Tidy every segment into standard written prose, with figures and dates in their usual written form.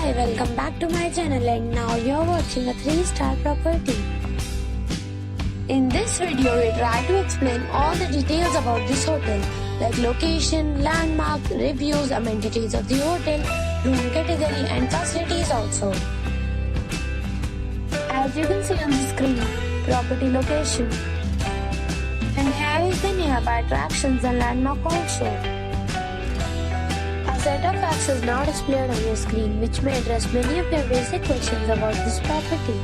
Hi, welcome back to my channel, and now you're watching a 3-star property. In this video, we try to explain all the details about this hotel, like location, landmark, reviews, amenities of the hotel, room category and facilities also. As you can see on the screen, property location. And here is the nearby attractions and landmark also. A set of facts is now displayed on your screen, which may address many of your basic questions about this property.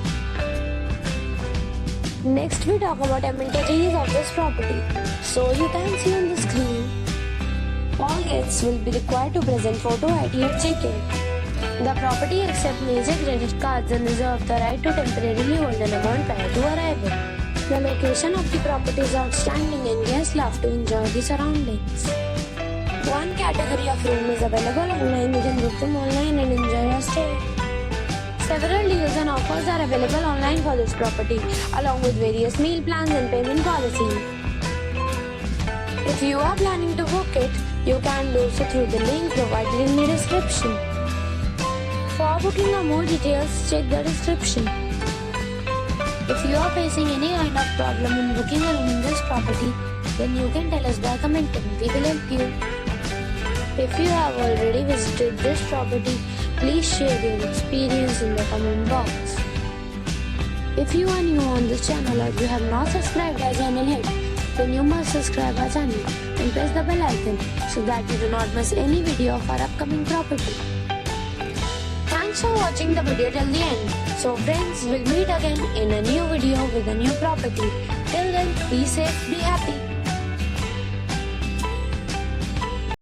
Next, we talk about amenities of this property. So you can see on the screen, all guests will be required to present photo ID at check-in. The property accepts major credit cards and reserves the right to temporarily hold an amount prior to arrival. The location of the property is outstanding and guests love to enjoy the surroundings. One category of room is available online. You can book them online and enjoy your stay. Several deals and offers are available online for this property, along with various meal plans and payment policies. If you are planning to book it, you can do so through the link provided in the description. For booking or more details, check the description. If you are facing any kind of problem in booking a room in this property, then you can tell us by commenting. We will help you. If you have already visited this property, please share your experience in the comment box. If you are new on this channel or you have not subscribed our channel yet, then you must subscribe our channel and press the bell icon so that you do not miss any video of our upcoming property. Thanks for watching the video till the end. So friends, we'll meet again in a new video with a new property. Till then, be safe, be happy.